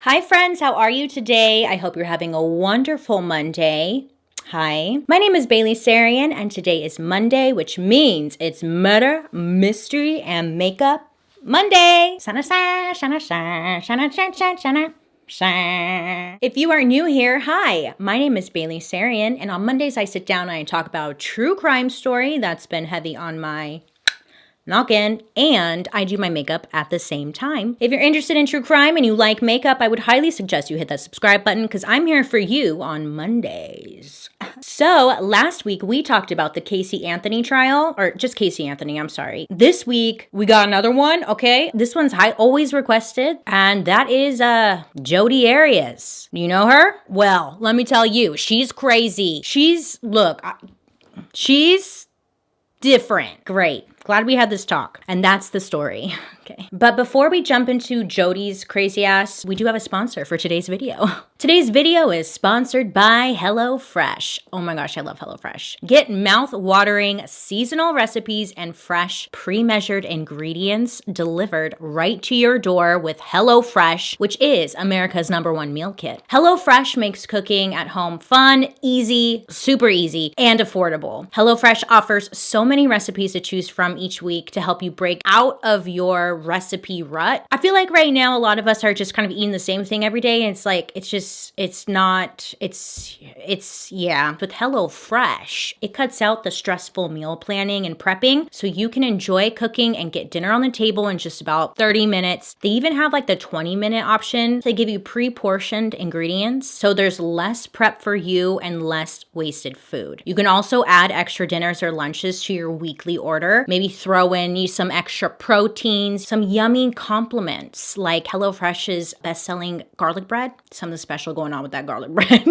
Hi friends, how are you today? I hope you're having a wonderful Monday. Hi, my name is Bailey Sarian and today is Monday, which means it's murder, mystery, and makeup Monday. If you are new here, hi, my name is Bailey Sarian, and on Mondays I sit down and I talk about a true crime story that's been heavy on my noggin, and I do my makeup at the same time. If you're interested in true crime and you like makeup, I would highly suggest you hit that subscribe button because I'm here for you on Mondays. So last week we talked about the Casey Anthony trial, or just Casey Anthony, I'm sorry. This week we got another one, okay? This one's always requested, and that is Jodi Arias. You know her? Well, let me tell you, she's crazy. She's different. Great. Glad we had this talk. And that's the story. Okay. But before we jump into Jodi's crazy ass, we do have a sponsor for today's video. Today's video is sponsored by HelloFresh. Oh my gosh, I love HelloFresh. Get mouth-watering seasonal recipes and fresh, pre-measured ingredients delivered right to your door with HelloFresh, which is America's #1 meal kit. HelloFresh makes cooking at home fun, easy, super easy, and affordable. HelloFresh offers so many recipes to choose from each week to help you break out of your recipe rut. I feel like right now a lot of us are just kind of eating the same thing every day, and with HelloFresh, it cuts out the stressful meal planning and prepping so you can enjoy cooking and get dinner on the table in just about 30 minutes. They even have like the 20-minute option. They give you pre-portioned ingredients, so there's less prep for you and less wasted food. You can also add extra dinners or lunches to your weekly order. Maybe throw in some extra proteins, some yummy compliments like HelloFresh's best-selling garlic bread. Something special going on with that garlic bread.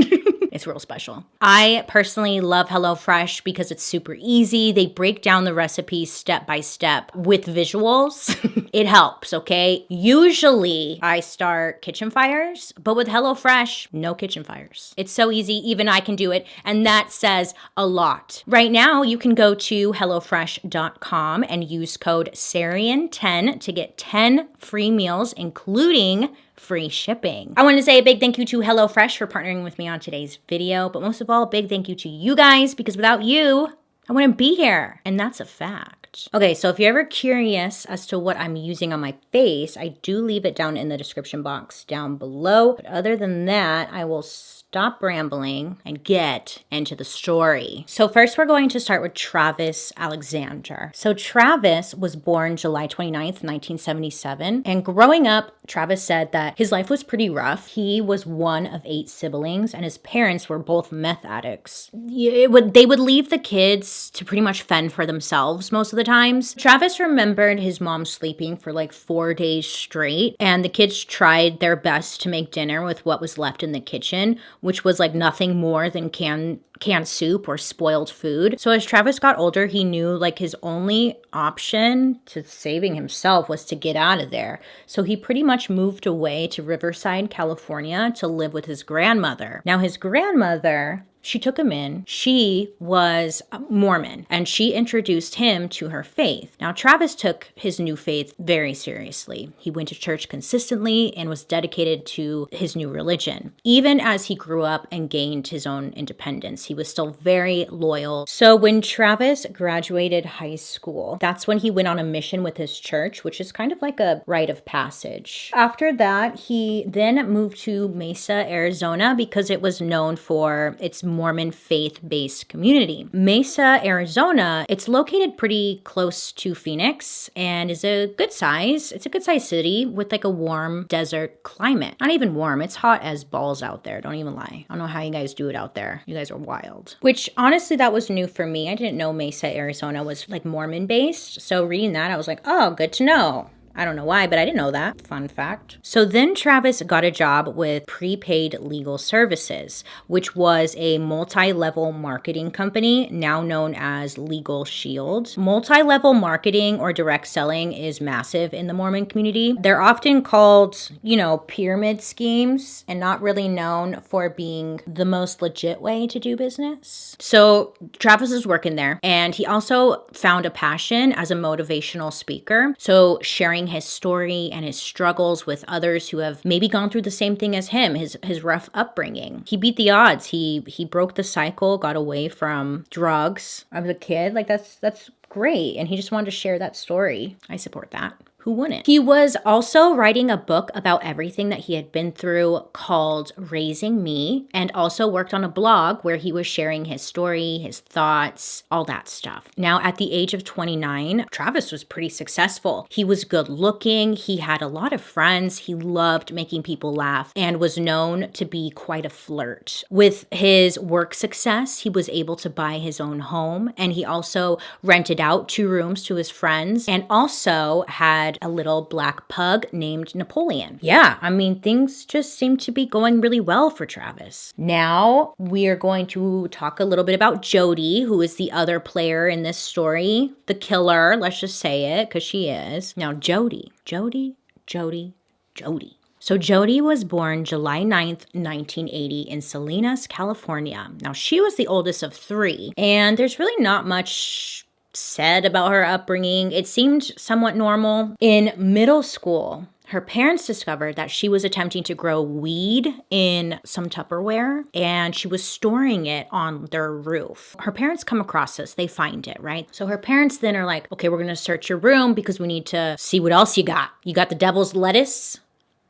It's real special. I personally love HelloFresh because it's super easy. They break down the recipes step by step with visuals. It helps, okay? Usually I start kitchen fires, but with HelloFresh, no kitchen fires. It's so easy, even I can do it, and that says a lot. Right now, you can go to HelloFresh.com and use code Sarian10 to get 10 free meals, including free shipping. I want to say a big thank you to HelloFresh for partnering with me on today's video, but most of all, a big thank you to you guys, because without you, I wouldn't be here, and that's a fact. Okay, so if you're ever curious as to what I'm using on my face, I do leave it down in the description box down below. But other than that, I will stop rambling and get into the story. So first we're going to start with Travis Alexander. So Travis was born July 29th, 1977. And growing up, Travis said that his life was pretty rough. He was one of 8 siblings and his parents were both meth addicts. They would leave the kids to pretty much fend for themselves most of the times. Travis remembered his mom sleeping for like 4 days straight, and the kids tried their best to make dinner with what was left in the kitchen, which was like nothing more than canned soup or spoiled food. So as Travis got older, he knew like his only option to saving himself was to get out of there. So he pretty much moved away to Riverside, California to live with his grandmother. Now his grandmother, she took him in. She was Mormon, and she introduced him to her faith. Now, Travis took his new faith very seriously. He went to church consistently and was dedicated to his new religion. Even as he grew up and gained his own independence, he was still very loyal. So when Travis graduated high school, that's when he went on a mission with his church, which is kind of like a rite of passage. After that, he then moved to Mesa, Arizona, because it was known for its Mormon faith-based community. Mesa, Arizona, it's located pretty close to Phoenix and is a good size. It's a good size city with like a warm desert climate. Not even warm, it's hot as balls out there. Don't even lie. I don't know how you guys do it out there. You guys are wild. Which honestly, that was new for me. I didn't know Mesa, Arizona was like Mormon based. So reading that, I was like, oh, good to know. I don't know why, but I didn't know that. Fun fact. So then Travis got a job with Prepaid Legal Services, which was a multi-level marketing company now known as Legal Shield. Multi-level marketing or direct selling is massive in the Mormon community. They're often called, pyramid schemes and not really known for being the most legit way to do business. So Travis is working there, and he also found a passion as a motivational speaker. So sharing sharing his story and his struggles with others who have maybe gone through the same thing as him, his rough upbringing. He beat the odds. He broke the cycle, got away from drugs as a kid. Like that's great. And he just wanted to share that story. I support that. Who wouldn't? He was also writing a book about everything that he had been through called Raising Me, and also worked on a blog where he was sharing his story, his thoughts, all that stuff. Now, at the age of 29, Travis was pretty successful. He was good looking. He had a lot of friends. He loved making people laugh and was known to be quite a flirt. With his work success, he was able to buy his own home, and he also rented out 2 rooms to his friends, and also had a little black pug named Napoleon. Yeah, I mean, things just seem to be going really well for Travis. Now, we are going to talk a little bit about Jodi, who is the other player in this story. The killer, let's just say it, because she is. Now, Jodi. So Jodi was born July 9th, 1980 in Salinas, California. Now, she was the oldest of 3, and there's really not much said about her upbringing. It seemed somewhat normal. In middle school, her parents discovered that she was attempting to grow weed in some Tupperware, and she was storing it on their roof. Her parents come across this. They find it, right? So her parents then are like, okay, we're going to search your room because we need to see what else you got. You got the devil's lettuce?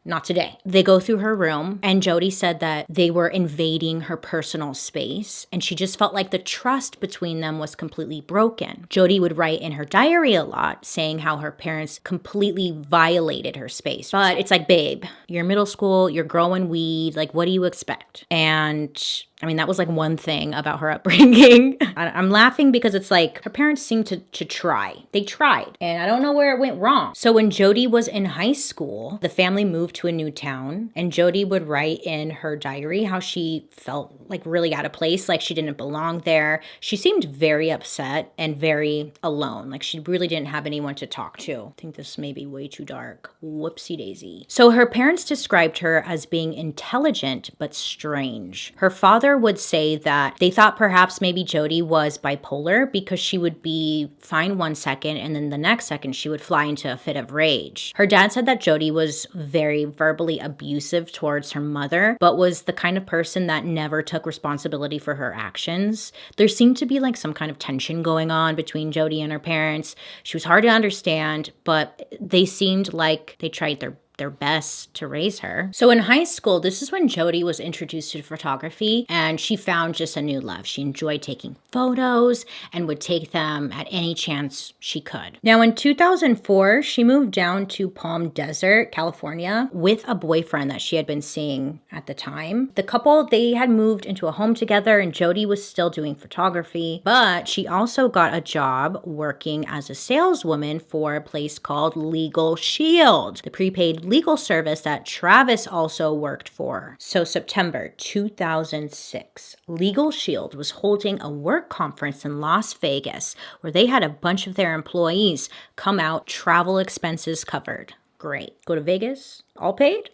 Not today. They go through her room, and Jodi said that they were invading her personal space, and she just felt like the trust between them was completely broken. Jodi would write in her diary a lot, saying how her parents completely violated her space. But it's like, babe, you're middle school, you're growing weed, like, what do you expect? And I mean, that was like one thing about her upbringing. I'm laughing because it's like her parents seemed to try. They tried, and I don't know where it went wrong. So when Jodi was in high school, the family moved to a new town, and Jodi would write in her diary how she felt like really out of place, like she didn't belong there. She seemed very upset and very alone, like she really didn't have anyone to talk to. I think this may be way too dark. Whoopsie daisy. So her parents described her as being intelligent but strange. Her father would say that they thought perhaps maybe Jodi was bipolar because she would be fine one second and then the next second she would fly into a fit of rage. Her dad said that Jodi was very verbally abusive towards her mother, but was the kind of person that never took responsibility for her actions. There seemed to be like some kind of tension going on between Jodi and her parents. She was hard to understand, but they seemed like they tried their best to raise her. So in high school, this is when Jodi was introduced to photography, and she found just a new love. She enjoyed taking photos and would take them at any chance she could. Now in 2004, she moved down to Palm Desert, California with a boyfriend that she had been seeing at the time. The couple, they had moved into a home together, and Jodi was still doing photography, but she also got a job working as a saleswoman for a place called Legal Shield, the prepaid legal service that Travis also worked for. So September 2006, Legal Shield was holding a work conference in Las Vegas where they had a bunch of their employees come out, travel expenses covered. Great. Go to Vegas, all paid?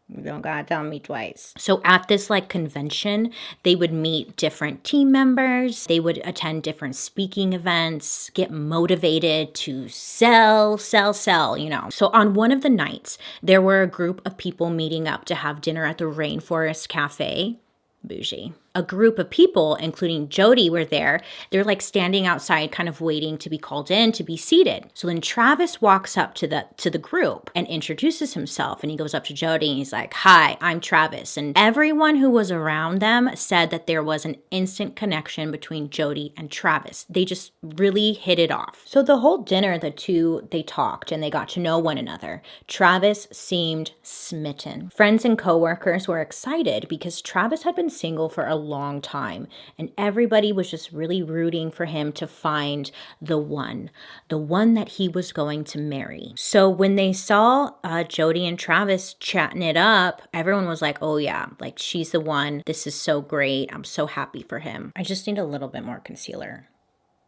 You don't gotta tell me twice. So at this like convention, they would meet different team members. They would attend different speaking events, get motivated to sell, you know. So on one of the nights, there were a group of people meeting up to have dinner at the Rainforest Cafe. Bougie. A group of people, including Jodi, were there. They're like standing outside, kind of waiting to be called in to be seated. So then Travis walks up to the group and introduces himself, and he goes up to Jodi and he's like, "Hi, I'm Travis." And everyone who was around them said that there was an instant connection between Jodi and Travis. They just really hit it off. So the whole dinner, the two, they talked and they got to know one another. Travis seemed smitten. Friends and coworkers were excited because Travis had been single for a long time, and everybody was just really rooting for him to find the one that he was going to marry. So when they saw Jodi and Travis chatting it up, everyone was like, oh yeah, like she's the one. This is so great. I'm so happy for him. I just need a little bit more concealer.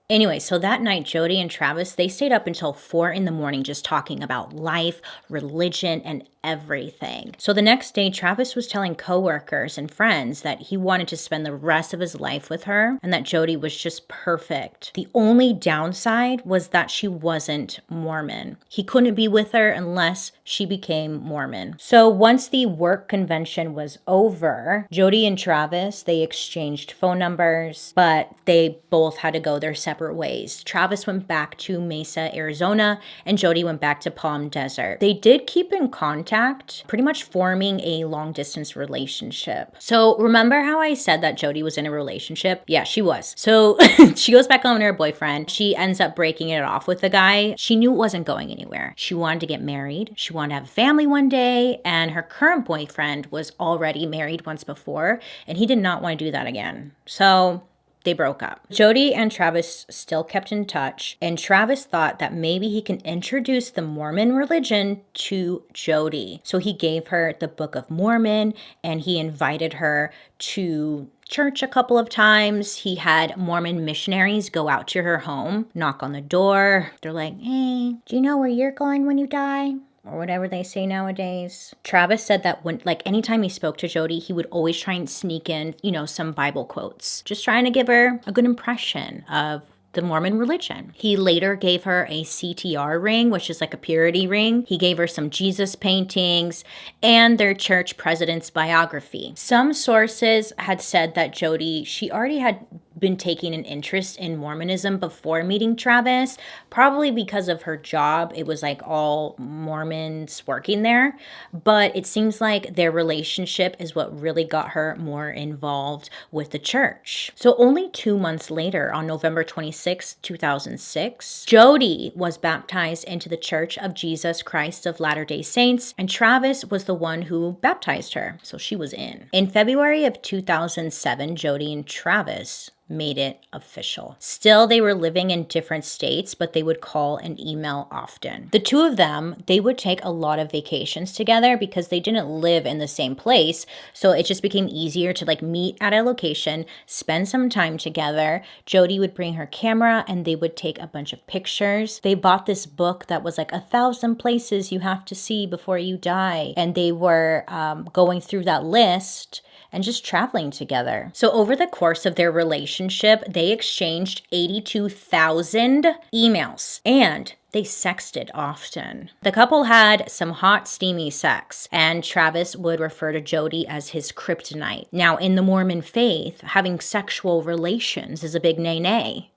Anyway, so that night, Jodi and Travis, they stayed up until 4 a.m. just talking about life, religion, and everything. So the next day, Travis was telling coworkers and friends that he wanted to spend the rest of his life with her and that Jodi was just perfect. The only downside was that she wasn't Mormon. He couldn't be with her unless she became Mormon. So once the work convention was over, Jodi and Travis, they exchanged phone numbers, but they both had to go their separate ways. Travis went back to Mesa, Arizona, and Jodi went back to Palm Desert. They did keep in contact, pretty much forming a long distance relationship. So remember how I said that Jodi was in a relationship? Yeah, she was. So she goes back home to her boyfriend. She ends up breaking it off with the guy. She knew it wasn't going anywhere. She wanted to get married. She wanted to have a family one day, and her current boyfriend was already married once before, and he did not want to do that again. So they broke up. Jodi and Travis still kept in touch, and Travis thought that maybe he can introduce the Mormon religion to Jodi. So he gave her the Book of Mormon, and he invited her to church a couple of times. He had Mormon missionaries go out to her home, knock on the door. They're like, hey, do you know where you're going when you die? Or whatever they say nowadays. Travis said that when, anytime he spoke to Jodi, he would always try and sneak in, some Bible quotes, just trying to give her a good impression of the Mormon religion. He later gave her a CTR ring, which is like a purity ring. He gave her some Jesus paintings and their church president's biography. Some sources had said that Jodi, she already had been taking an interest in Mormonism before meeting Travis, probably because of her job. It was like all Mormons working there, but it seems like their relationship is what really got her more involved with the church. So only 2 months later, on November 26, 2006, Jodi was baptized into the Church of Jesus Christ of Latter-day Saints, and Travis was the one who baptized her, so she was in. In February of 2007, Jodi and Travis made it official. Still, they were living in different states, but they would call and email often. The two of them, they would take a lot of vacations together because they didn't live in the same place. So it just became easier to meet at a location, spend some time together. Jodi would bring her camera and they would take a bunch of pictures. They bought this book that was 1,000 places you have to see before you die. And they were going through that list and just traveling together. So over the course of their relationship, they exchanged 82,000 emails and they sexted often. The couple had some hot, steamy sex, and Travis would refer to Jodi as his kryptonite. Now, in the Mormon faith, having sexual relations is a big nay-nay.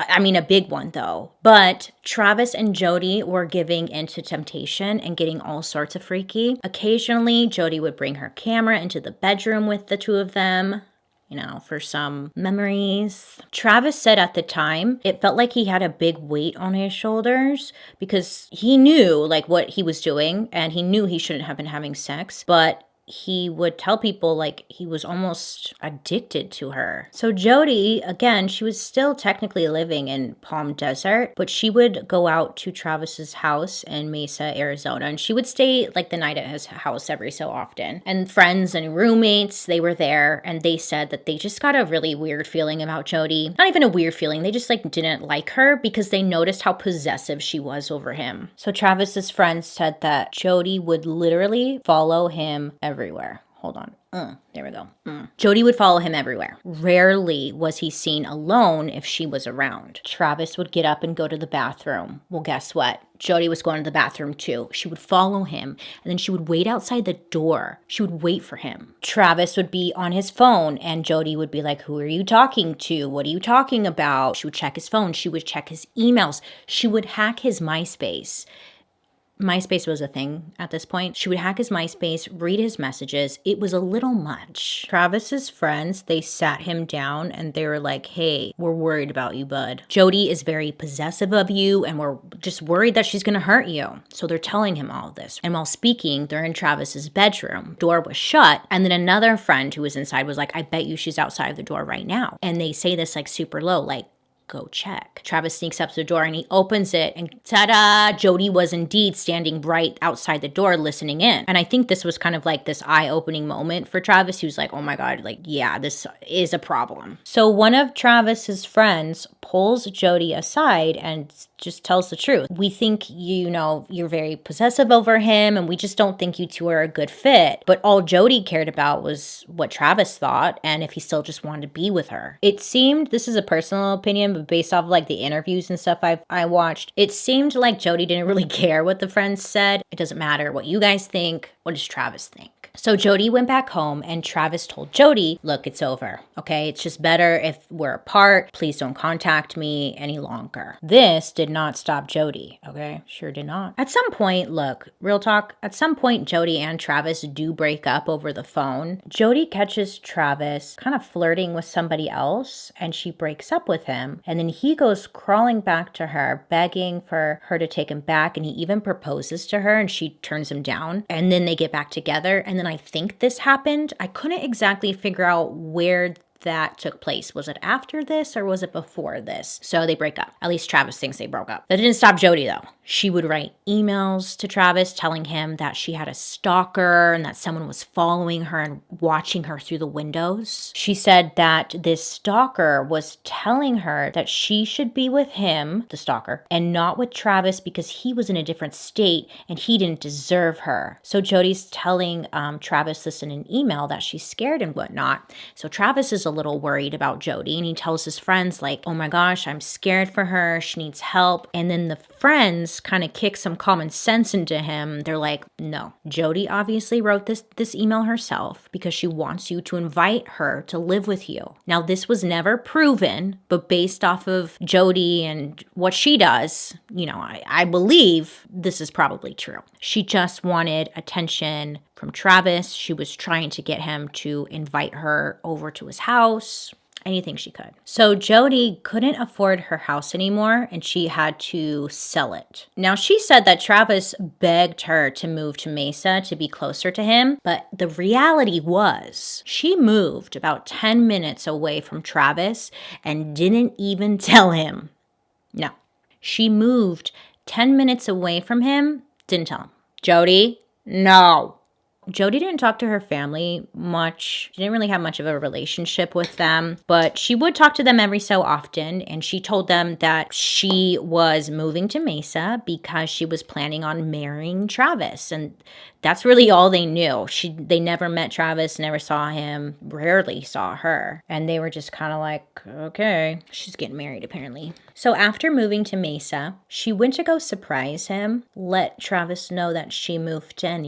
A big one though. But Travis and Jodi were giving into temptation and getting all sorts of freaky. Occasionally, Jodi would bring her camera into the bedroom with the two of them, for some memories. Travis said at the time, it felt like he had a big weight on his shoulders because he knew what he was doing and he knew he shouldn't have been having sex, but he would tell people he was almost addicted to her. So Jodi, again, she was still technically living in Palm Desert, but she would go out to Travis's house in Mesa, Arizona, and she would stay the night at his house every so often. And friends and roommates, they were there, and they said that they just got a really weird feeling about Jodi. Not even a weird feeling, they just didn't like her because they noticed how possessive she was over him. So Travis's friends said that Jodi would literally follow him everywhere. Hold on. There we go. Jodi would follow him everywhere. Rarely was he seen alone if she was around. Travis would get up and go to the bathroom. Well, guess what? Jodi was going to the bathroom too. She would follow him, and then she would wait outside the door. She would wait for him. Travis would be on his phone, and Jodi would be like, who are you talking to? What are you talking about? She would check his phone. She would check his emails. She would hack his MySpace. MySpace was a thing at this point. She would hack his MySpace, read his messages. It was a little much. Travis's friends, they sat him down and they were like, hey, we're worried about you, bud. Jodi is very possessive of you and we're just worried that she's gonna hurt you. So they're telling him all of this. And while speaking, they're in Travis's bedroom. Door was shut. And then another friend who was inside was like, I bet you she's outside of the door right now. And they say this super low, go check. Travis sneaks up to the door and he opens it and ta-da, Jodi was indeed standing right outside the door listening in. And I think this was kind of like this eye-opening moment for Travis. He was like, oh my God, like, yeah, this is a problem. So one of Travis's friends pulls Jodi aside and just tells the truth. We think, you're very possessive over him and we just don't think you two are a good fit. But all Jodi cared about was what Travis thought and if he still just wanted to be with her. It seemed, this is a personal opinion, but based off of like the interviews and stuff I watched, it seemed like Jodi didn't really care what the friends said. It doesn't matter what you guys think. What does Travis think? So Jodi went back home and Travis told Jodi, look, it's over. Okay, it's just better if we're apart. Please don't contact me any longer. This did not stop Jodi. Okay, sure did not. At some point, look, real talk, at some point Jodi and Travis do break up over the phone. Jodi catches Travis kind of flirting with somebody else and she breaks up with him. And then he goes crawling back to her, begging for her to take him back. And he even proposes to her and she turns him down. And then they get back together. And then I think this happened. I couldn't exactly figure out where that took place. Was it after this or was it before this? So they break up. At least Travis thinks they broke up. That didn't stop Jodi though. She would write emails to Travis telling him that she had a stalker and that someone was following her and watching her through the windows. She said that this stalker was telling her that she should be with him, the stalker, and not with Travis because he was in a different state and he didn't deserve her. So Jodi's telling Travis this in an email that she's scared and whatnot. So Travis is a little worried about Jodi and he tells his friends like, oh my gosh, I'm scared for her. She needs help. And then the friends kind of kick some common sense into him. They're like, no, Jodi obviously wrote this email herself because she wants you to invite her to live with you. Now, this was never proven, but based off of Jodi and what she does, I believe this is probably true. She just wanted attention from Travis. She was trying to get him to invite her over to his house. Anything she could. So Jodi couldn't afford her house anymore and she had to sell it. Now she said that Travis begged her to move to Mesa to be closer to him, but the reality was she moved about 10 minutes away from Travis and didn't even tell him. No, she moved 10 minutes away from him, didn't tell him. Jodi, no. Jodi didn't talk to her family much. She didn't really have much of a relationship with them, but she would talk to them every so often. And she told them that she was moving to Mesa because she was planning on marrying Travis. And that's really all they knew. They never met Travis, never saw him, rarely saw her. And they were just kind of like, okay, she's getting married apparently. So after moving to Mesa, she went to go surprise him, let Travis know that she moved in,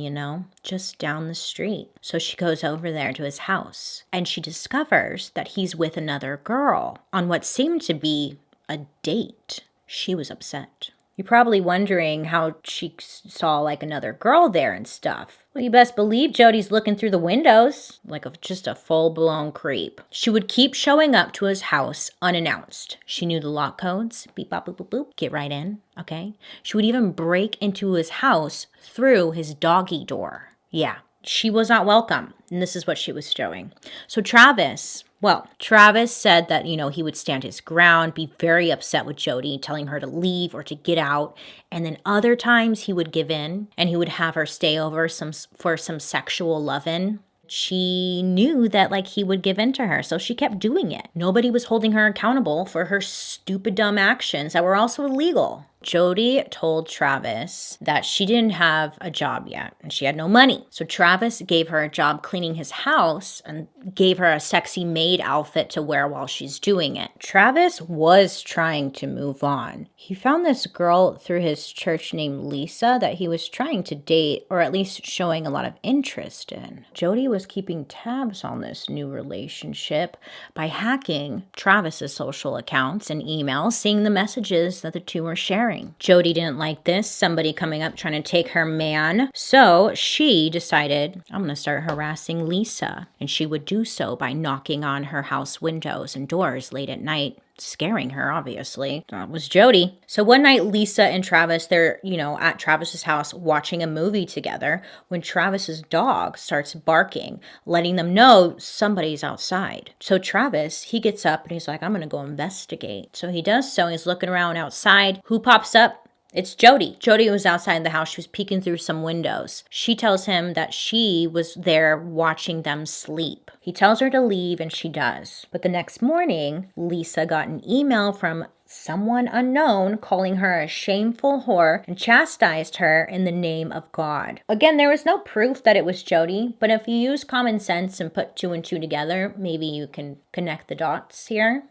just down the street. So she goes over there to his house and she discovers that he's with another girl on what seemed to be a date. She was upset. You're probably wondering how she saw like another girl there and stuff. Well, you best believe Jodi's looking through the windows like just a full-blown creep. She would keep showing up to his house unannounced. She knew the lock codes. Beep, bop, boop, boop, boop. Get right in, okay? She would even break into his house through his doggy door. Yeah, she was not welcome. And this is what she was showing. So Travis said that, he would stand his ground, be very upset with Jodi, telling her to leave or to get out. And then other times he would give in and he would have her stay over for some sexual lovin'. She knew that he would give in to her, so she kept doing it. Nobody was holding her accountable for her stupid, dumb actions that were also illegal. Jodi told Travis that she didn't have a job yet and she had no money. So Travis gave her a job cleaning his house and gave her a sexy maid outfit to wear while she's doing it. Travis was trying to move on. He found this girl through his church named Lisa that he was trying to date, or at least showing a lot of interest in. Jodi was keeping tabs on this new relationship by hacking Travis's social accounts and emails, seeing the messages that the two were sharing. Jodi didn't like this, somebody coming up trying to take her man. So she decided, I'm going to start harassing Lisa. And she would do so by knocking on her house windows and doors late at night. scaring her, obviously. That was Jodi. So one night, Lisa and Travis, they're, at Travis's house watching a movie together when Travis's dog starts barking, letting them know somebody's outside. So Travis, he gets up and he's like, I'm going to go investigate. So he does so. He's looking around outside. Who pops up? It's Jodi. Jodi was outside the house. She was peeking through some windows. She tells him that she was there watching them sleep. He tells her to leave, and she does. But the next morning, Lisa got an email from someone unknown calling her a shameful whore and chastised her in the name of God. Again, there was no proof that it was Jodi, but if you use common sense and put two and two together, maybe you can connect the dots here.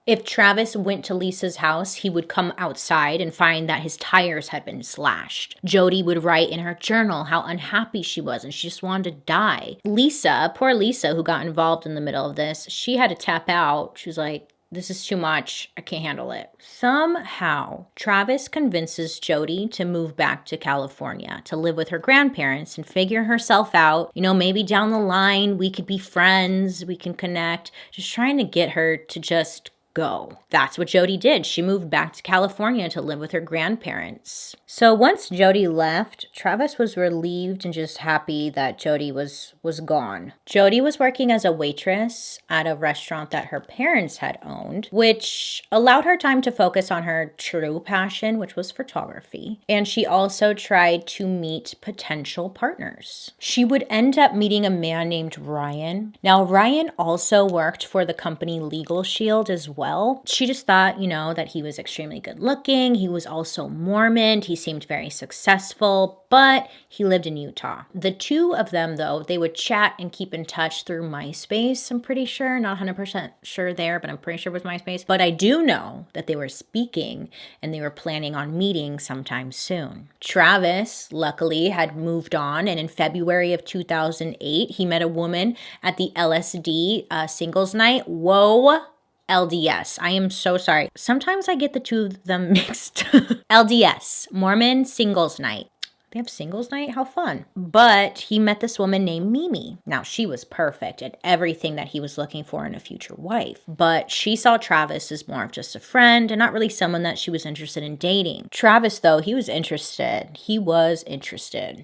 If Travis went to Lisa's house, he would come outside and find that his tires had been slashed. Jodi would write in her journal how unhappy she was and she just wanted to die. Lisa, poor Lisa, who got involved in the middle of this, she had to tap out. She was like, this is too much. I can't handle it. Somehow, Travis convinces Jodi to move back to California to live with her grandparents and figure herself out. Maybe down the line, we could be friends. We can connect. Just trying to get her to just go. That's what Jodi did. She moved back to California to live with her grandparents. So once Jodi left, Travis was relieved and just happy that Jodi was gone. Jodi was working as a waitress at a restaurant that her parents had owned, which allowed her time to focus on her true passion, which was photography. And she also tried to meet potential partners. She would end up meeting a man named Ryan. Now, Ryan also worked for the company Legal Shield as well. She just thought, that he was extremely good looking. He was also Mormon. He seemed very successful, but he lived in Utah. The two of them, though, they would chat and keep in touch through MySpace, I'm pretty sure. Not 100% sure there, but I'm pretty sure it was MySpace. But I do know that they were speaking and they were planning on meeting sometime soon. Travis, luckily, had moved on, and in February of 2008, he met a woman at the LSD singles night. Whoa. LDS. I am so sorry. Sometimes I get the two of them mixed. LDS, Mormon Singles Night. They have singles night? How fun. But he met this woman named Mimi. Now, she was perfect at everything that he was looking for in a future wife. But she saw Travis as more of just a friend and not really someone that she was interested in dating. Travis, though, he was interested.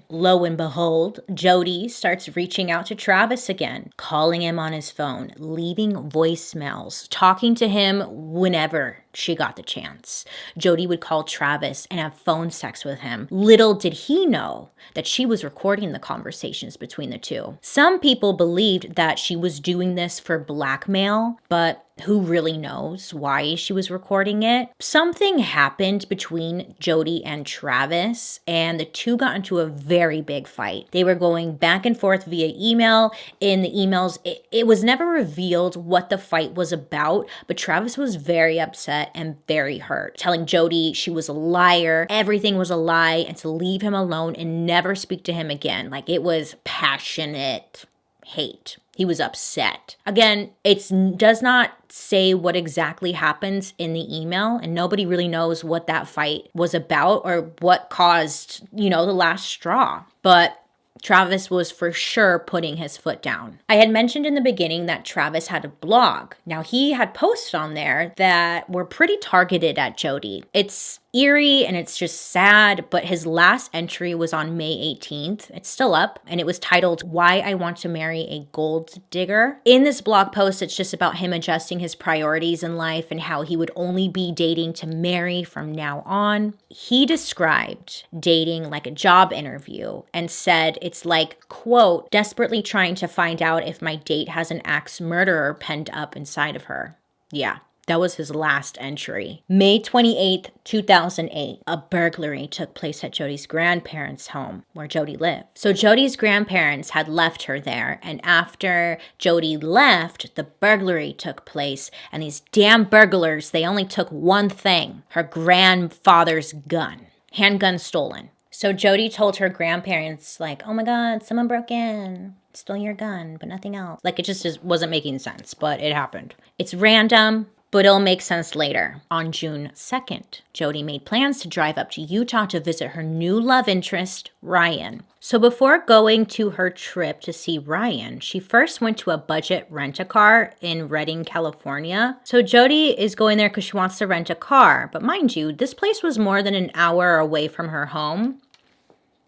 Lo and behold, Jodi starts reaching out to Travis again, calling him on his phone, leaving voicemails, talking to him whenever she got the chance. Jodi would call Travis and have phone sex with him. Little did he know that she was recording the conversations between the two. Some people believed that she was doing this for blackmail, but who really knows why she was recording it? Something happened between Jodi and Travis, and the two got into a very big fight. They were going back and forth via email. In the emails, it was never revealed what the fight was about, but Travis was very upset and very hurt, telling Jodi she was a liar, everything was a lie, and to leave him alone and never speak to him again. Like, it was passionate hate. He was upset. Again, it does not say what exactly happens in the email, and nobody really knows what that fight was about or what caused, the last straw. But Travis was for sure putting his foot down. I had mentioned in the beginning that Travis had a blog. Now, he had posts on there that were pretty targeted at Jodi. It's eerie and it's just sad, but his last entry was on May 18th. It's still up, and it was titled, Why I Want to Marry a Gold Digger. In this blog post, it's just about him adjusting his priorities in life and how he would only be dating to marry from now on. He described dating like a job interview and said it's like, quote, desperately trying to find out if my date has an axe murderer penned up inside of her. Yeah. That was his last entry. May 28th, 2008, a burglary took place at Jodi's grandparents' home where Jodi lived. So Jodi's grandparents had left her there, and after Jodi left, the burglary took place, and these damn burglars, they only took one thing, her grandfather's gun. Handgun stolen. So Jodi told her grandparents, like, oh my God, someone broke in, stole your gun, but nothing else. Like, it just wasn't making sense, but it happened. It's random, but it'll make sense later. On June 2nd, Jodi made plans to drive up to Utah to visit her new love interest, Ryan. So before going to her trip to see Ryan, she first went to a budget rent-a-car in Redding, California. So Jodi is going there because she wants to rent a car. But mind you, this place was more than an hour away from her home.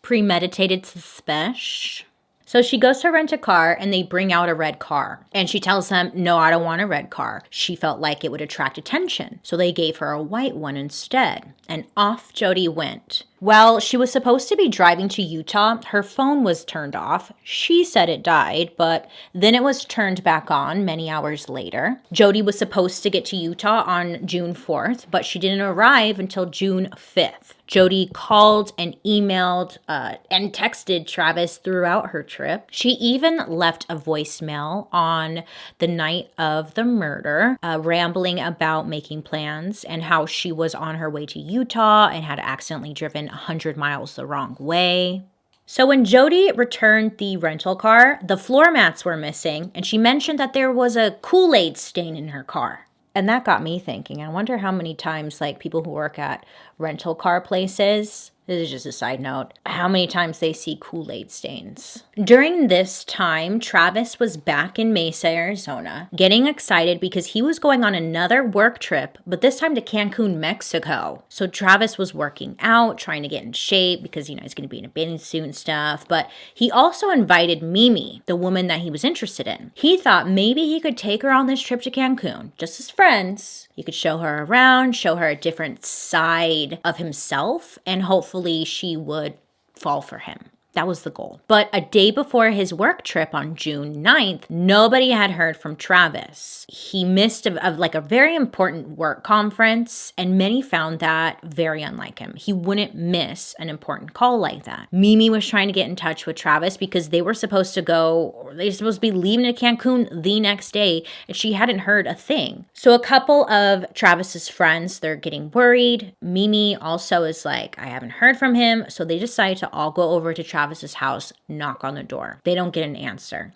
Premeditated suspicion. So she goes to rent a car and they bring out a red car. And she tells them, no, I don't want a red car. She felt like it would attract attention. So they gave her a white one instead. And off Jodi went. Well, she was supposed to be driving to Utah. Her phone was turned off. She said it died, but then it was turned back on many hours later. Jodi was supposed to get to Utah on June 4th, but she didn't arrive until June 5th. Jodi called and emailed and texted Travis throughout her trip. She even left a voicemail on the night of the murder, rambling about making plans and how she was on her way to Utah and had accidentally driven 100 miles the wrong way. So when Jodi returned the rental car, the floor mats were missing, and she mentioned that there was a Kool-Aid stain in her car. And that got me thinking, I wonder how many times like people who work at rental car places, this is just a side note, how many times they see Kool-Aid stains. During this time, Travis was back in Mesa, Arizona, getting excited because he was going on another work trip, but this time to Cancun, Mexico. So Travis was working out, trying to get in shape because, he's going to be in a bathing suit and stuff. But he also invited Mimi, the woman that he was interested in. He thought maybe he could take her on this trip to Cancun, just as friends. He could show her around, show her a different side of himself, and hopefully she would fall for him. That was the goal. But a day before his work trip on June 9th, nobody had heard from Travis. He missed a very important work conference, and many found that very unlike him. He wouldn't miss an important call like that. Mimi was trying to get in touch with Travis because they were supposed to be leaving to Cancun the next day, and she hadn't heard a thing. So a couple of Travis's friends, they're getting worried. Mimi also is like, I haven't heard from him. So they decide to all go over to Travis's house, knock on the door. They don't get an answer.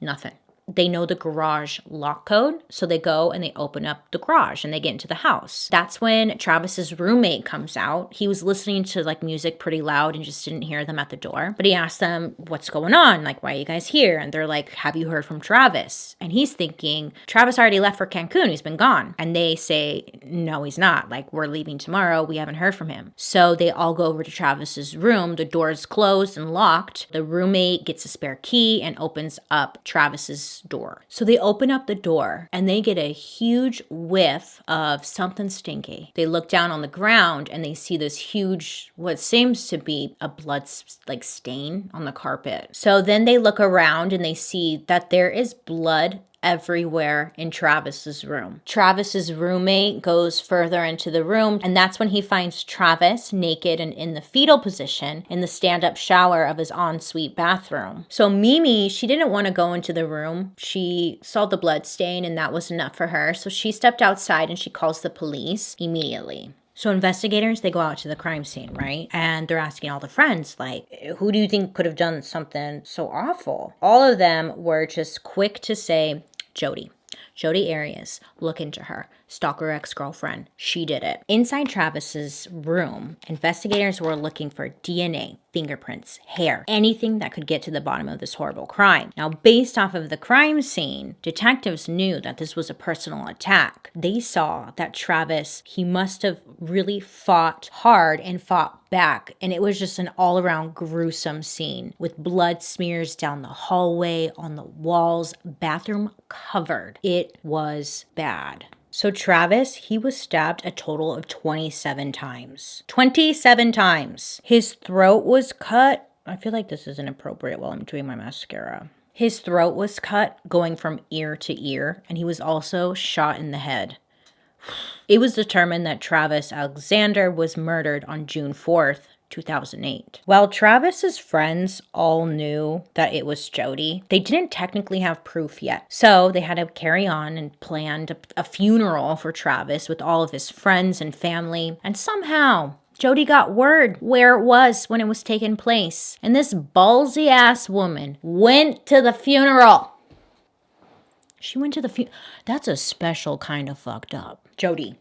Nothing. They know the garage lock code, so they go and they open up the garage and they get into the house. That's when Travis's roommate comes out. He was listening to music pretty loud and just didn't hear them at the door. But he asked them, what's going on? Why are you guys here? And they're like, have you heard from Travis? And he's thinking, Travis already left for Cancun. He's been gone. And they say, no, he's not. We're leaving tomorrow. We haven't heard from him. So they all go over to Travis's room. The door's closed and locked. The roommate gets a spare key and opens up Travis's door. So they open up the door and they get a huge whiff of something stinky. They look down on the ground and they see this huge, what seems to be a blood stain on the carpet. So then they look around and they see that there is blood everywhere in Travis's room. Travis's roommate goes further into the room, and that's when he finds Travis naked and in the fetal position in the stand-up shower of his ensuite bathroom. So Mimi, she didn't want to go into the room. She saw the blood stain and that was enough for her. So she stepped outside and she calls the police immediately. So investigators, they go out to the crime scene, right? And they're asking all the friends, who do you think could have done something so awful? All of them were just quick to say, Jodi. Jodi Arias, look into her. Stalker ex-girlfriend. She did it. Inside Travis's room, investigators were looking for DNA, fingerprints, hair, anything that could get to the bottom of this horrible crime. Now, based off of the crime scene, detectives knew that this was a personal attack. They saw that Travis, he must have really fought hard and fought back, and it was just an all-around gruesome scene with blood smears down the hallway, on the walls, bathroom covered. It was bad. So Travis, he was stabbed a total of 27 times. 27 times. His throat was cut. I feel like this is inappropriate while I'm doing my mascara. His throat was cut going from ear to ear, and he was also shot in the head. It was determined that Travis Alexander was murdered on June 4th, 2008. While Travis's friends all knew that it was Jodi, they didn't technically have proof yet. So they had to carry on and planned a funeral for Travis with all of his friends and family. And somehow, Jodi got word where it was when it was taking place. And this ballsy ass woman went to the funeral. She went to the That's a special kind of fucked up. Jodi,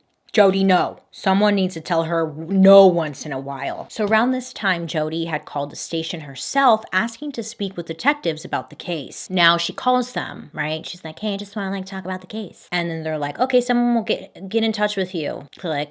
no. Someone needs to tell her no once in a while. So around this time, Jodi had called the station herself, asking to speak with detectives about the case. Now she calls them, right? She's like, hey, I just want to talk about the case. And then they're like, okay, someone will get in touch with you.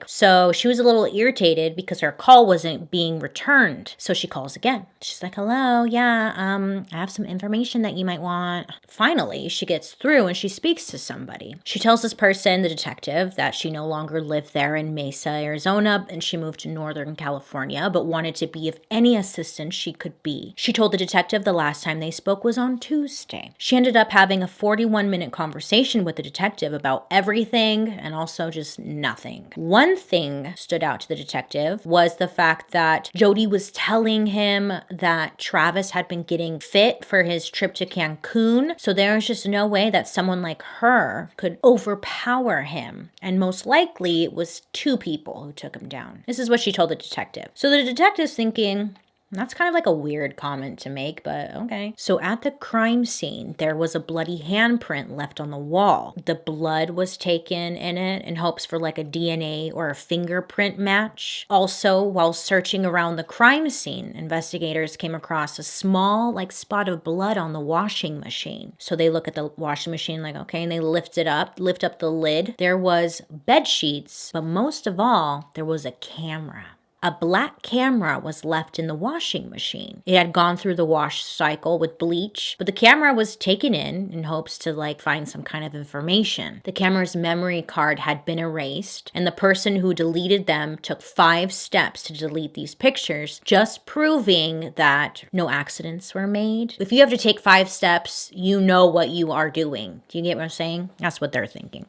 So she was a little irritated because her call wasn't being returned. So she calls again. She's like, hello, yeah, I have some information that you might want. Finally, she gets through and she speaks to somebody. She tells this person, the detective, that she no longer lived there in Mesa, Arizona, and she moved to Northern California, but wanted to be of any assistance she could be. She told the detective the last time they spoke was on Tuesday. She ended up having a 41-minute conversation with the detective about everything and also just nothing. One thing stood out to the detective was the fact that Jodi was telling him that Travis had been getting fit for his trip to Cancun, so there was just no way that someone like her could overpower him, and most likely it was two people who took him down. This is what she told the detective. So the detective's thinking, that's kind of like a weird comment to make, but okay. So at the crime scene, there was a bloody handprint left on the wall. The blood was taken in it in hopes for a DNA or a fingerprint match. Also, while searching around the crime scene, investigators came across a small spot of blood on the washing machine. So they look at the washing machine okay, and they lift up the lid. There was bed sheets, but most of all, there was a camera. A black camera was left in the washing machine. It had gone through the wash cycle with bleach, but the camera was taken in hopes to find some kind of information. The camera's memory card had been erased, and the person who deleted them took 5 steps to delete these pictures, just proving that no accidents were made. If you have to take 5 steps, you know what you are doing. Do you get what I'm saying? That's what they're thinking.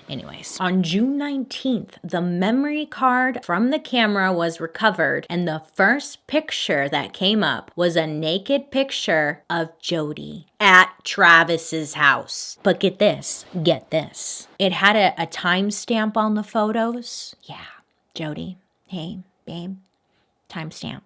Anyways, on June 19th, the memory card from the camera was recovered, and the first picture that came up was a naked picture of Jodi at Travis's house. But get this. It had a timestamp on the photos. Yeah, Jodi, hey, babe, timestamp.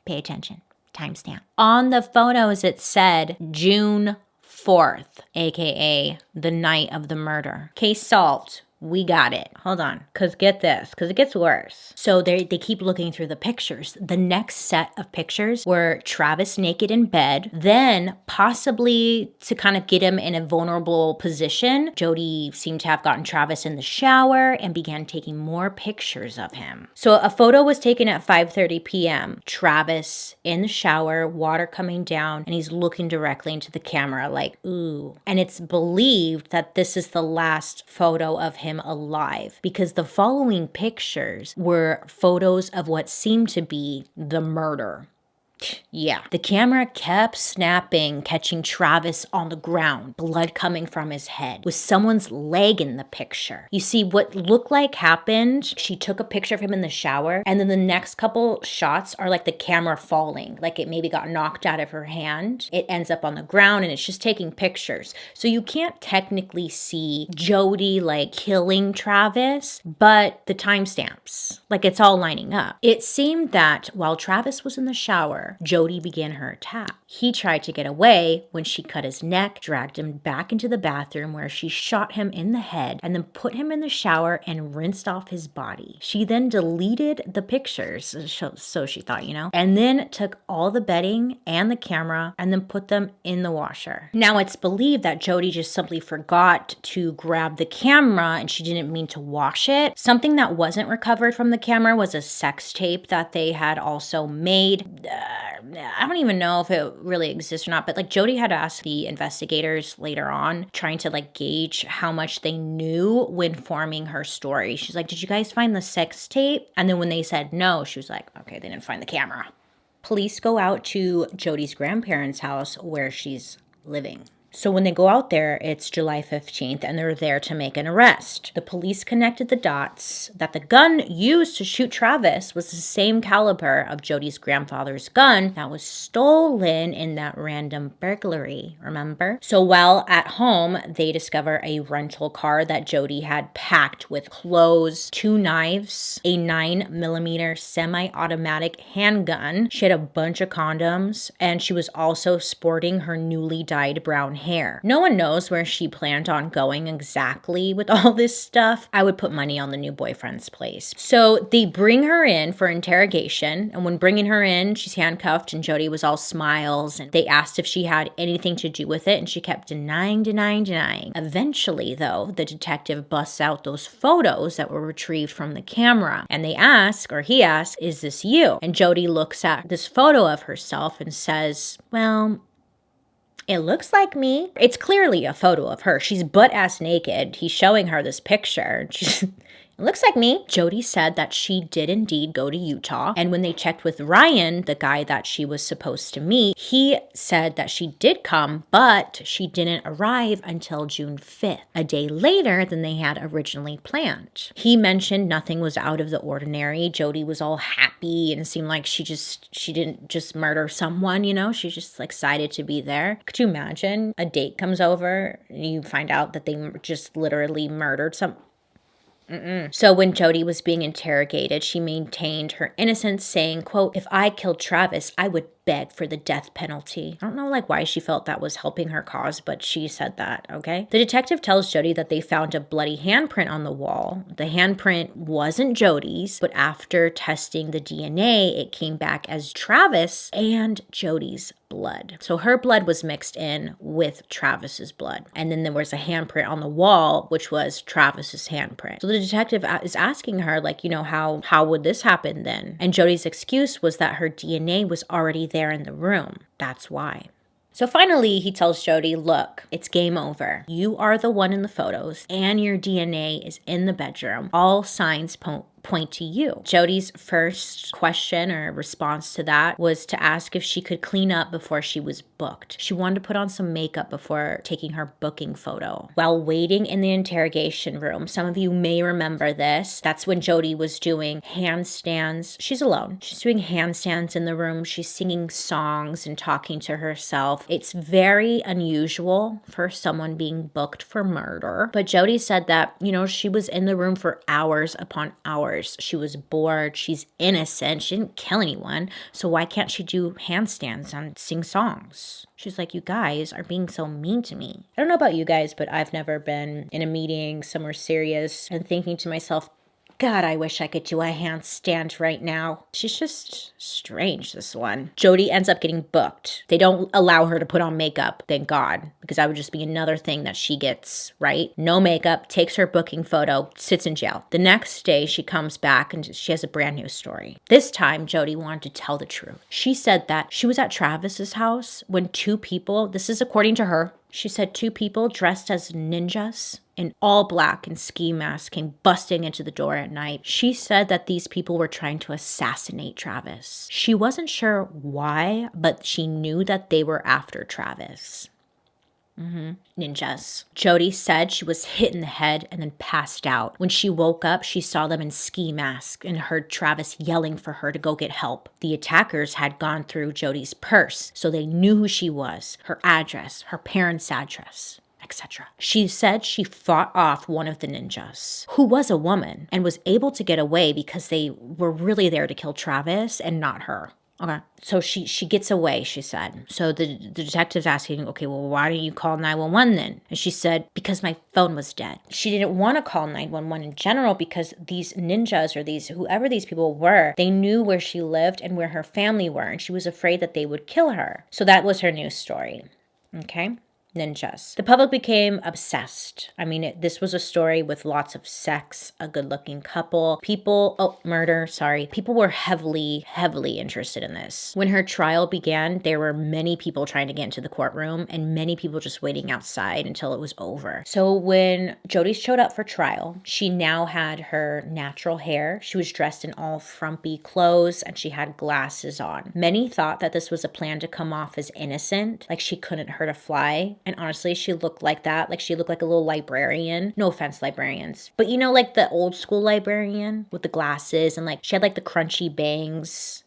Pay attention. Timestamp. On the photos, it said June 4th, aka the night of the murder. Case solved. We got it. Hold on, because get this, because it gets worse. So they keep looking through the pictures. The next set of pictures were Travis naked in bed. Then, possibly to kind of get him in a vulnerable position, Jodi seemed to have gotten Travis in the shower and began taking more pictures of him. So a photo was taken at 5:30 p.m. Travis in the shower, water coming down, and he's looking directly into the camera ooh. And it's believed that this is the last photo of him alive, because the following pictures were photos of what seemed to be the murder. Yeah. The camera kept snapping, catching Travis on the ground, blood coming from his head, with someone's leg in the picture. You see, what looked like happened, she took a picture of him in the shower, and then the next couple shots are the camera falling, it maybe got knocked out of her hand. It ends up on the ground, and it's just taking pictures. So you can't technically see Jodi killing Travis, but the timestamps, it's all lining up. It seemed that while Travis was in the shower, Jodi began her attack. He tried to get away when she cut his neck, dragged him back into the bathroom where she shot him in the head, and then put him in the shower and rinsed off his body. She then deleted the pictures, so she thought, and then took all the bedding and the camera and then put them in the washer. Now, it's believed that Jodi just simply forgot to grab the camera and she didn't mean to wash it. Something that wasn't recovered from the camera was a sex tape that they had also made. I don't even know if it really exists or not, but Jodi had asked the investigators later on, trying to gauge how much they knew when forming her story. She's like, did you guys find the sex tape? And then when they said no, she was like, okay, they didn't find the camera. Police go out to Jodi's grandparents' house where she's living. So when they go out there, it's July 15th, and they're there to make an arrest. The police connected the dots that the gun used to shoot Travis was the same caliber of Jodi's grandfather's gun that was stolen in that random burglary, remember? So while at home, they discover a rental car that Jodi had packed with clothes, 2 knives, a 9mm semi-automatic handgun. She had a bunch of condoms, and she was also sporting her newly dyed brown hair. No one knows where she planned on going exactly with all this stuff. I would put money on the new boyfriend's place. So they bring her in for interrogation, and when bringing her in, she's handcuffed, and Jodi was all smiles, and they asked if she had anything to do with it, and she kept denying. Eventually, though, the detective busts out those photos that were retrieved from the camera, and he asks, is this you? And Jodi looks at this photo of herself and says, well, it looks like me. It's clearly a photo of her. She's butt-ass naked. He's showing her this picture. It looks like me. Jodi said that she did indeed go to Utah. And when they checked with Ryan, the guy that she was supposed to meet, he said that she did come, but she didn't arrive until June 5th, a day later than they had originally planned. He mentioned nothing was out of the ordinary. Jodi was all happy and it seemed like she didn't just murder someone, She's just excited to be there. Could you imagine a date comes over and you find out that they just literally murdered some... So when Jodi was being interrogated, she maintained her innocence, saying, quote, if I killed Travis, I would beg for the death penalty. I don't know why she felt that was helping her cause, but she said that, okay? The detective tells Jodi that they found a bloody handprint on the wall. The handprint wasn't Jodi's, but after testing the DNA, it came back as Travis and Jodi's blood. So her blood was mixed in with Travis's blood. And then there was a handprint on the wall, which was Travis's handprint. So the detective is asking her, how would this happen then? And Jodi's excuse was that her DNA was already there in the room. That's why. So finally, he tells Jodi, look, it's game over. You are the one in the photos and your DNA is in the bedroom. All signs point to you. Jodi's first question or response to that was to ask if she could clean up before she was booked. She wanted to put on some makeup before taking her booking photo. While waiting in the interrogation room, some of you may remember this, that's when Jodi was doing handstands. She's alone. She's doing handstands in the room. She's singing songs and talking to herself. It's very unusual for someone being booked for murder. But Jodi said that, she was in the room for hours upon hours. She was bored. She's innocent. She didn't kill anyone. So why can't she do handstands and sing songs? She's like, you guys are being so mean to me. I don't know about you guys, but I've never been in a meeting somewhere serious and thinking to myself, God, I wish I could do a handstand right now. She's just strange, this one. Jodi ends up getting booked. They don't allow her to put on makeup, thank God, because that would just be another thing that she gets, right? No makeup, takes her booking photo, sits in jail. The next day, she comes back and she has a brand new story. This time, Jodi wanted to tell the truth. She said that she was at Travis's house when two people, this is according to her, she said two people dressed as ninjas in all black and ski masks came busting into the door at night. She said that these people were trying to assassinate Travis. She wasn't sure why, but she knew that they were after Travis. Ninjas. Jodi said she was hit in the head and then passed out. When she woke up, she saw them in ski masks and heard Travis yelling for her to go get help. The attackers had gone through Jodi's purse, so they knew who she was, her address, her parents' address, etc. She said she fought off one of the ninjas, who was a woman, and was able to get away because they were really there to kill Travis and not her. Okay. So she gets away, she said. So the detective's asking, okay, well, why didn't you call 911 then? And she said, because my phone was dead. She didn't want to call 911 in general because these ninjas or whoever these people were, they knew where she lived and where her family were. And she was afraid that they would kill her. So that was her news story. Okay. Ninjas. The public became obsessed. I mean, this was a story with lots of sex, a good-looking couple, murder. People were heavily interested in this. When her trial began, there were many people trying to get into the courtroom and many people just waiting outside until it was over. So when Jodi showed up for trial, she now had her natural hair. She was dressed in all frumpy clothes and she had glasses on. Many thought that this was a plan to come off as innocent, like she couldn't hurt a fly. And honestly, she looked like that. Like she looked like a little librarian. No offense, librarians. But like the old school librarian with the glasses and she had the crunchy bangs.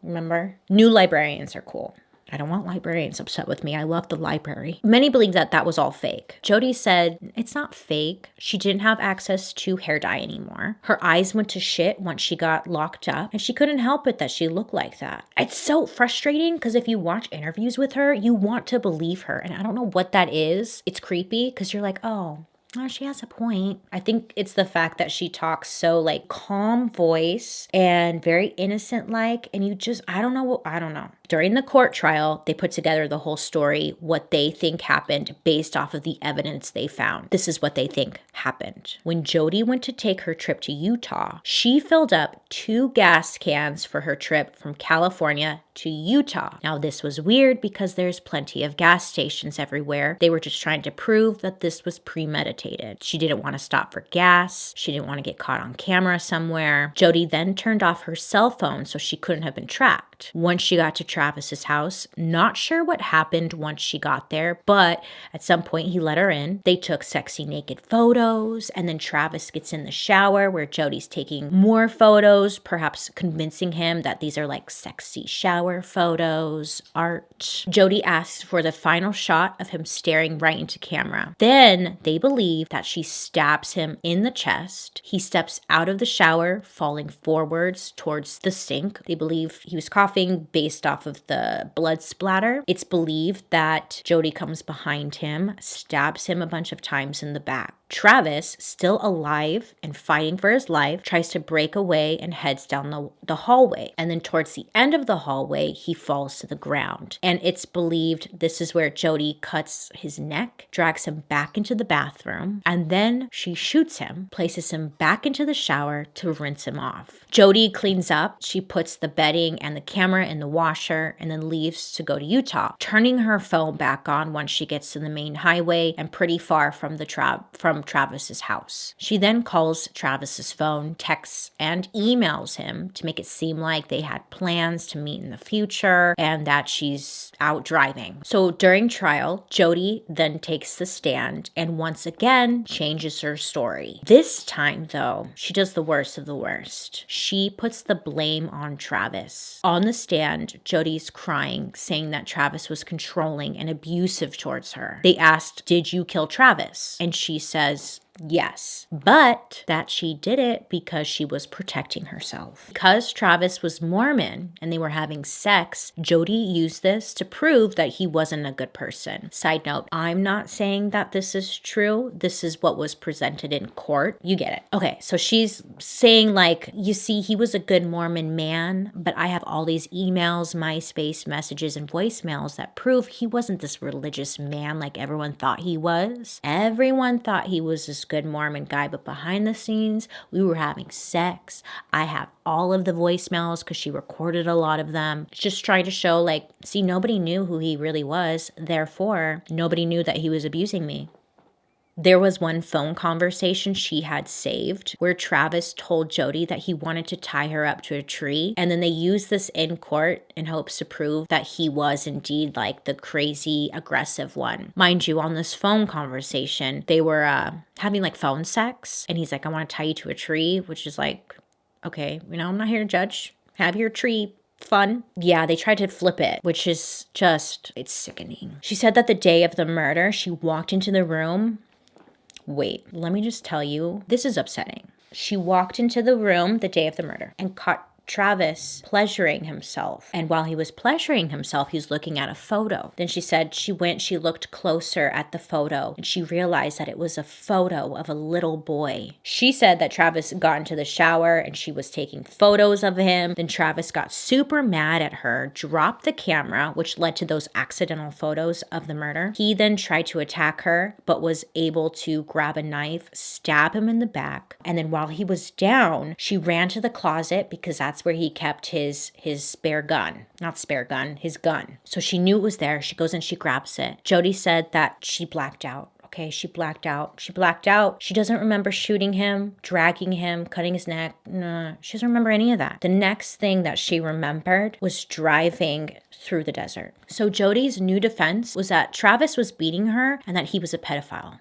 Remember? New librarians are cool. I don't want librarians upset with me. I love the library. Many believe that that was all fake. Jodi said it's not fake. She didn't have access to hair dye anymore. Her eyes went to shit once she got locked up, and she couldn't help it that she looked like that. It's so frustrating because if you watch interviews with her, you want to believe her. And I don't know what that is. It's creepy because you're like, oh, she has a point. I think it's the fact that she talks so like calm voice and very innocent like, and you just, I don't know. During the court trial, they put together the whole story, what they think happened based off of the evidence they found. This is what they think happened. When Jodi went to take her trip to Utah, she filled up 2 gas cans for her trip from California to Utah. Now, this was weird because there's plenty of gas stations everywhere. They were just trying to prove that this was premeditated. She didn't want to stop for gas. She didn't want to get caught on camera somewhere. Jodi then turned off her cell phone so she couldn't have been tracked. Once she got to Travis's house, not sure what happened once she got there, but at some point he let her in. They took sexy naked photos, and then Travis gets in the shower where Jodi's taking more photos, perhaps convincing him that these are like sexy shower photos, art. Jodi asks for the final shot of him staring right into camera. Then they believe that she stabs him in the chest. He steps out of the shower, falling forwards towards the sink. They believe he was coughing based off of the blood splatter. It's believed that Jodi comes behind him, stabs him a bunch of times in the back. Travis, still alive and fighting for his life, tries to break away and heads down the hallway. And then towards the end of the hallway, he falls to the ground. And it's believed this is where Jodi cuts his neck, drags him back into the bathroom, and then she shoots him, places him back into the shower to rinse him off. Jodi cleans up. She puts the bedding and the camera in the washer and then leaves to go to Utah, turning her phone back on once she gets to the main highway and pretty far from Travis's house. She then calls Travis's phone, texts, and emails him to make it seem like they had plans to meet in the future and that she's out driving. So during trial, Jodi then takes the stand and once again changes her story. This time, though, she does the worst of the worst. She puts the blame on Travis. On the stand, Jodi's crying, saying that Travis was controlling and abusive towards her. They asked, "Did you kill Travis?" And she says, yes, but that she did it because she was protecting herself. Because Travis was Mormon and they were having sex, Jodi used this to prove that he wasn't a good person. Side note, I'm not saying that this is true. This is what was presented in court. You get it. Okay, so she's saying like, you see, he was a good Mormon man, but I have all these emails, MySpace messages, and voicemails that prove he wasn't this religious man like everyone thought he was. Everyone thought he was this good Mormon guy, but behind the scenes, we were having sex. I have all of the voicemails because she recorded a lot of them. Just trying to show like, see, nobody knew who he really was. Therefore, nobody knew that he was abusing me. There was one phone conversation she had saved where Travis told Jodi that he wanted to tie her up to a tree. And then they used this in court in hopes to prove that he was indeed like the crazy, aggressive one. Mind you, on this phone conversation, they were having like phone sex. And he's like, I want to tie you to a tree, which is like, okay, I'm not here to judge. Have your tree. Fun. Yeah, they tried to flip it, which is just, it's sickening. She said that the day of the murder, she walked into the room. Wait, let me just tell you, this is upsetting. She walked into the room the day of the murder and caught Travis pleasuring himself. And while he was pleasuring himself, he was looking at a photo. Then she said she looked closer at the photo, and she realized that it was a photo of a little boy. She said that Travis got into the shower and she was taking photos of him. Then Travis got super mad at her, dropped the camera, which led to those accidental photos of the murder. He then tried to attack her, but was able to grab a knife, stab him in the back. And then while he was down, she ran to the closet because that's where he kept his spare gun. Not spare gun, his gun. So she knew it was there. She goes and she grabs it. Jodi said that she blacked out. Okay, she blacked out. She doesn't remember shooting him, dragging him, cutting his neck. No, she doesn't remember any of that. The next thing that she remembered was driving through the desert. So Jodi's new defense was that Travis was beating her and that he was a pedophile.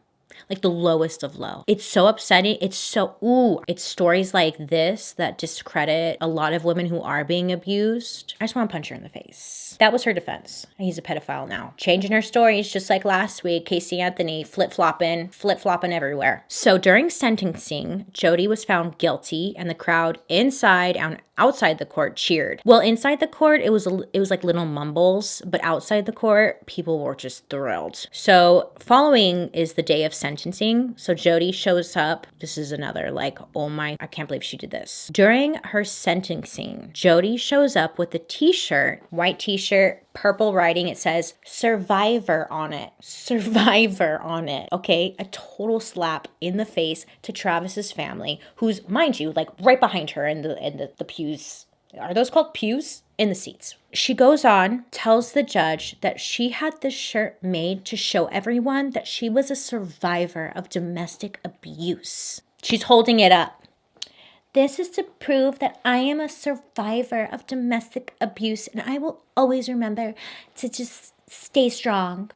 like the lowest of low. It's so upsetting. It's stories like this that discredit a lot of women who are being abused. I just want to punch her in the face. That was her defense. He's a pedophile now. Changing her stories just like last week. Casey Anthony flip-flopping everywhere. So during sentencing, Jodi was found guilty and the crowd inside and outside the court cheered. Well, inside the court, it was like little mumbles, but outside the court, people were just thrilled. So following is the day of sentencing. So Jodi shows up. This is another like, oh my, I can't believe she did this. During her sentencing, Jodi shows up with a t-shirt, white t-shirt, purple writing. It says survivor on it. Survivor on it. Okay. A total slap in the face to Travis's family, who's, mind you, like right behind her in the pews. Are those called pews? In the seats. She goes on, tells the judge that she had this shirt made to show everyone that she was a survivor of domestic abuse. She's holding it up. This is to prove that I am a survivor of domestic abuse and I will always remember to just stay strong.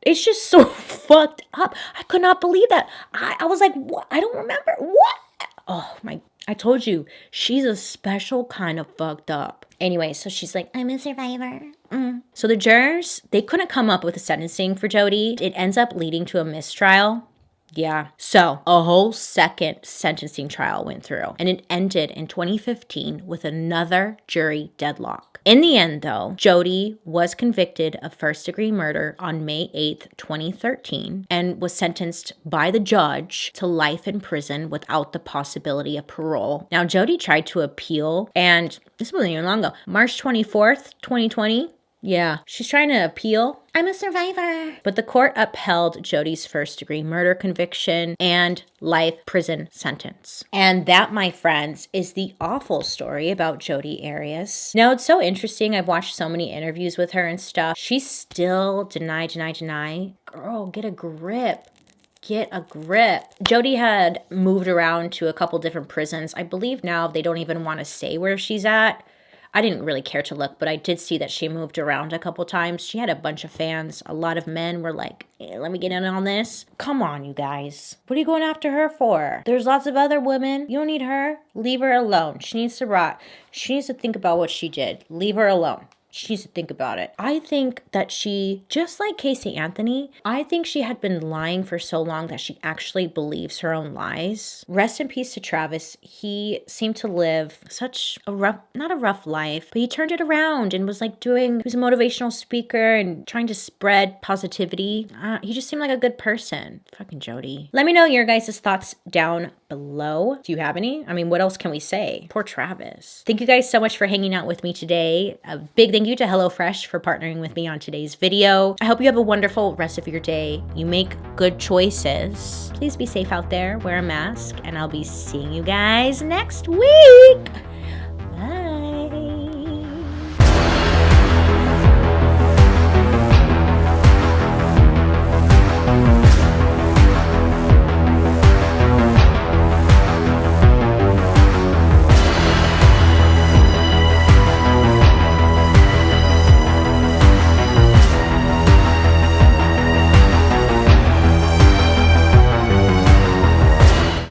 It's just so fucked up. I could not believe that. I was like, what? I don't remember. What? Oh my, I told you, she's a special kind of fucked up. Anyway, so she's like, I'm a survivor. So the jurors, they couldn't come up with a sentencing for Jodi. It ends up leading to a mistrial. Yeah. So a whole second sentencing trial went through and it ended in 2015 with another jury deadlock. In the end, though, Jodi was convicted of first-degree murder on May 8th, 2013 and was sentenced by the judge to life in prison without the possibility of parole. Now, Jodi tried to appeal and this wasn't even long ago. March 24th, 2020. Yeah, she's trying to appeal. I'm a survivor. But the court upheld Jodi's first-degree murder conviction and life prison sentence. And that, my friends, is the awful story about Jodi Arias. Now, it's so interesting. I've watched so many interviews with her and stuff. She still deny. Girl, get a grip. Get a grip. Jodi had moved around to a couple different prisons. I believe now they don't even want to say where she's at. I didn't really care to look, but I did see that she moved around a couple times. She had a bunch of fans. A lot of men were like, let me get in on this. Come on, you guys. What are you going after her for? There's lots of other women. You don't need her. Leave her alone. She needs to rot. She needs to think about what she did. Leave her alone. She needs to think about it. I think that she, just like Casey Anthony, I think she had been lying for so long that she actually believes her own lies. Rest in peace to Travis. He seemed to live such a not a rough life, but he turned it around and was like he was a motivational speaker and trying to spread positivity. He just seemed like a good person. Fucking Jodi. Let me know your guys' thoughts down below. Do you have any? I mean, what else can we say? Poor Travis. Thank you guys so much for hanging out with me today. A big thank you to HelloFresh for partnering with me on today's video. I hope you have a wonderful rest of your day. You make good choices. Please be safe out there, wear a mask, and I'll be seeing you guys next week.